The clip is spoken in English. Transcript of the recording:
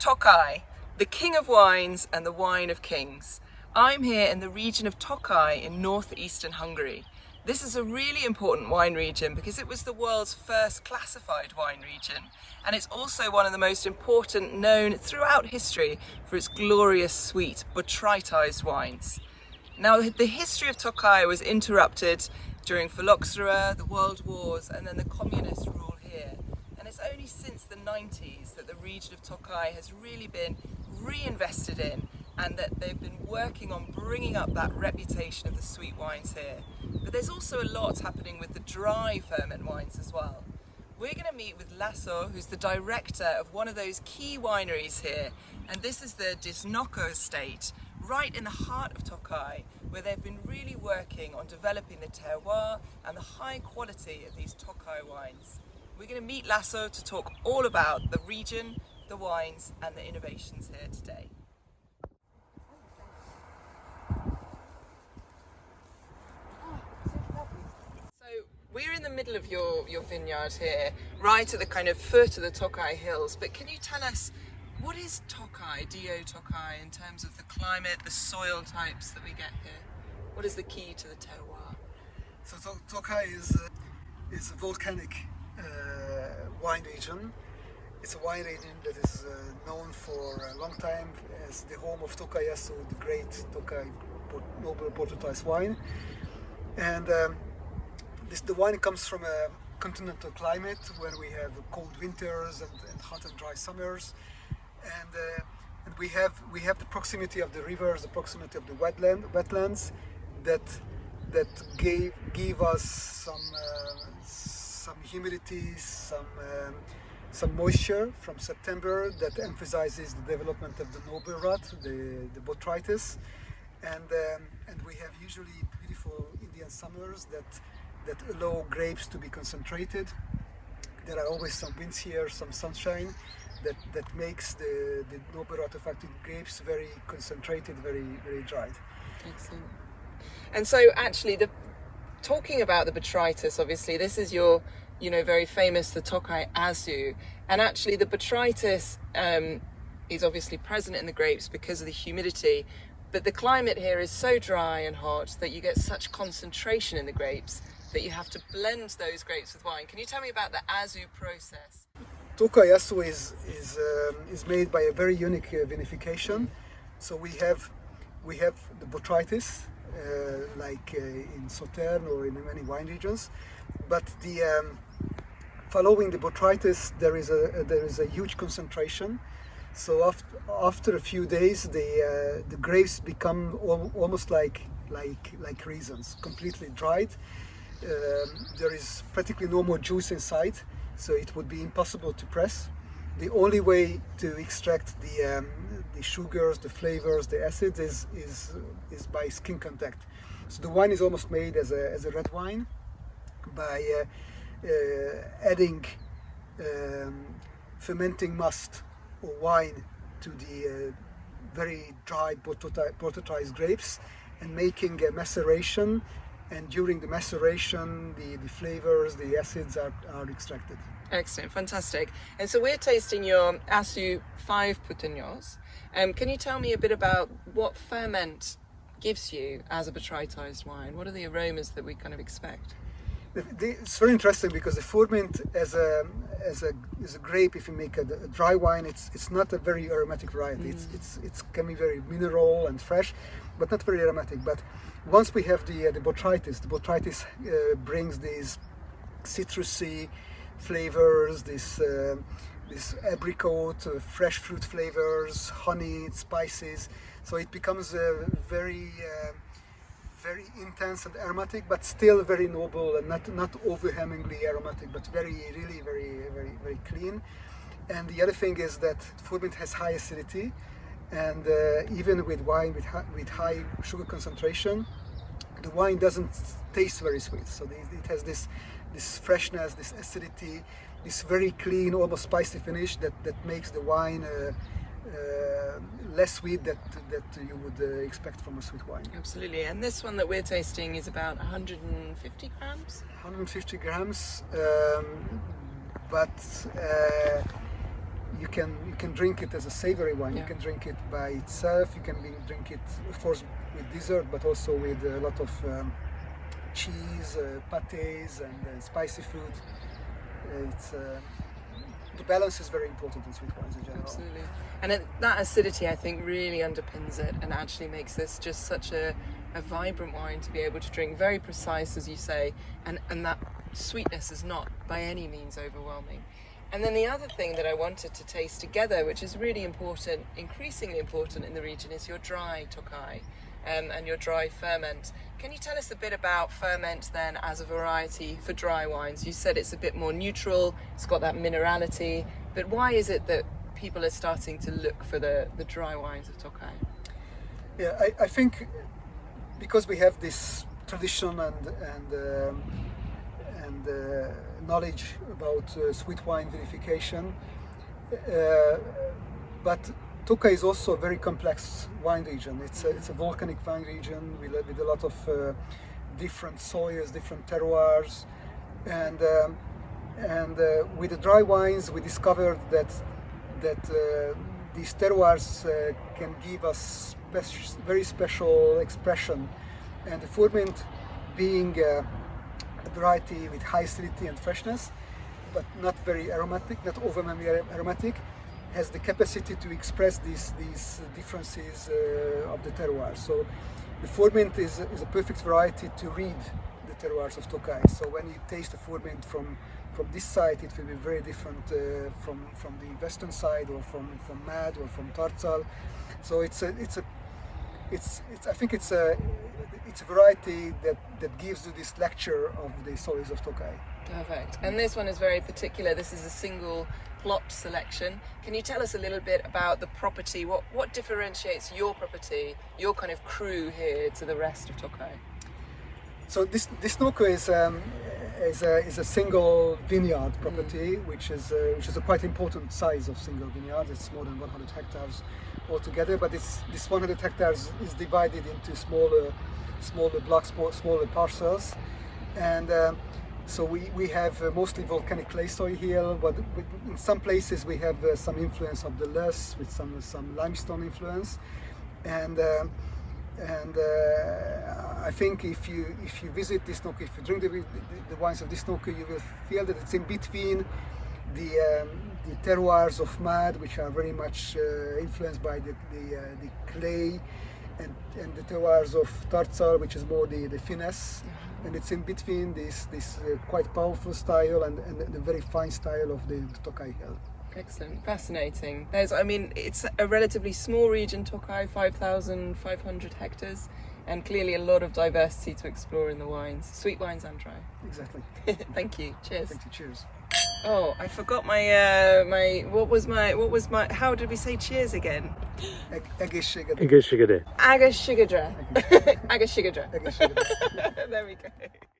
Tokai, the king of wines and the wine of kings. I'm here in the region of Tokai in northeastern Hungary. This is a really important wine region because it was the world's first classified wine region, and it's also one of the most important known throughout history for its glorious sweet botrytised wines. Now, the history of Tokai was interrupted during phylloxera, the world wars, and then the communist rule here. And it's only since the 90s that the region of Tokai has really been reinvested in, and that they've been working on bringing up that reputation of the sweet wines here. But there's also a lot happening with the dry ferment wines as well. We're going to meet with László, who's the director of one of those key wineries here, and this is the Disznókő estate, right in the heart of Tokai, where they've been really working on developing the terroir and the high quality of these Tokai wines. We're going to meet László to talk all about the region, the wines and the innovations here today. We're in the middle of your vineyard here, right at the kind of foot of the Tokai hills, but can you tell us, what is Tokai, D.O. Tokai, in terms of the climate, the soil types that we get here? What is the key to the terroir? So Tokai is a volcanic wine region. It's a wine region that is known for a long time as the home of Tokaji Aszu, the great Tokai noble botrytised wine. And the wine comes from a continental climate where we have cold winters and hot and dry summers, and we have the proximity of the rivers, the proximity of the wetlands that give us some humidity, some moisture from September that emphasizes the development of the noble rot, the botrytis, and we have usually beautiful Indian summers that allow grapes to be concentrated. There are always some winds here, some sunshine that makes the noble rot affected grapes very concentrated, very dried. Excellent. And so actually, talking about the botrytis, obviously this is your very famous, the Tokaji Aszu, and actually the botrytis is obviously present in the grapes because of the humidity, but the climate here is so dry and hot that you get such concentration in the grapes that you have to blend those grapes with wine. Can you tell me about the Aszu process? Tokaji Aszu is made by a very unique vinification. So we have the botrytis, like in Sauternes or in many wine regions, but following the botrytis there is a huge concentration. So after a few days, the grapes become almost like raisins, completely dried. There is practically no more juice inside, so it would be impossible to press. The only way to extract the sugars, the flavors, the acids is by skin contact. So the wine is almost made as a red wine by adding fermenting must or wine to the very dry botrytised grapes and making a maceration. And during the maceration, the flavors, the acids are extracted. Excellent, fantastic. And so we're tasting your Aszú 5 putinhos. Can you tell me a bit about what ferment gives you as a botrytised wine? What are the aromas that we kind of expect? It's very interesting because the Furmint as a grape, if you make a dry wine, it's not a very aromatic variety. It can be very mineral and fresh, but not very aromatic. But once we have the botrytis brings these citrusy flavors, this apricot, fresh fruit flavors, honey, spices. So it becomes very intense and aromatic, but still very noble and not overwhelmingly aromatic, but very clean. And the other thing is that Furmint has high acidity, and even with wine with high sugar concentration, the wine doesn't taste very sweet. So it has this freshness, this acidity, this very clean, almost spicy finish that makes the wine less sweet that you would expect from a sweet wine. Absolutely. And this one that we're tasting is about 150 grams? 150 grams, but you can drink it as a savory wine. Yeah. You can drink it by itself. You can drink it, of course, with dessert, but also with a lot of cheese, pâtés, and spicy food. The balance is very important in sweet wines in general. Absolutely. And that acidity, I think, really underpins it and actually makes this just such a vibrant wine to be able to drink. Very precise, as you say, and that sweetness is not by any means overwhelming. And then the other thing that I wanted to taste together, which is really important, increasingly important in the region, is your dry Tokai and your dry ferment. Can you tell us a bit about ferment then as a variety for dry wines? You said it's a bit more neutral, it's got that minerality, but why is it that people are starting to look for the dry wines of Tokai? Yeah, I think because we have this tradition and knowledge about sweet wine vinification, but Tokaj is also a very complex wine region. It's a volcanic wine region with a lot of different soils, different terroirs, and with the dry wines we discovered that these terroirs can give us very special expression, and the Furmint being a variety with high acidity and freshness, but not very aromatic, not overwhelmingly aromatic, has the capacity to express these differences of the terroir. So the Furmint is a perfect variety to read the terroirs of Tokaj. So when you taste the Furmint from this side, it will be very different from the western side, or from Mad, or from Parcel. So I think it's a variety that gives you this lecture of the soils of Tokaj. Perfect. And this one is very particular. This is a single plot selection. Can you tell us a little bit about the property? What differentiates your property, your kind of crew here, to the rest of Tokaj? So Disznókő is a single vineyard property, which is a quite important size of single vineyard. It's more than 100 hectares altogether, but this 100 hectares is divided into smaller blocks, smaller parcels, and so we have mostly volcanic clay soil here, but in some places we have some influence of the loess with some limestone influence, and I think if you visit Disznókő, if you drink the wines of Disznókő, you will feel that it's in between the terroirs of Mad, which are very much influenced by the clay, and the terroirs of Tarcal, which is more the finesse, and it's in between this quite powerful style and the very fine style of the Tokai hill. Excellent, fascinating. It's a relatively small region, Tokaj, 5,500 hectares, and clearly a lot of diversity to explore in the wines, sweet wines and dry. Exactly. Thank you. Cheers. Thank you. Cheers. Oh, I forgot my how did we say cheers again? Egészségedre. Egészségedre. Egészségedre. There we go.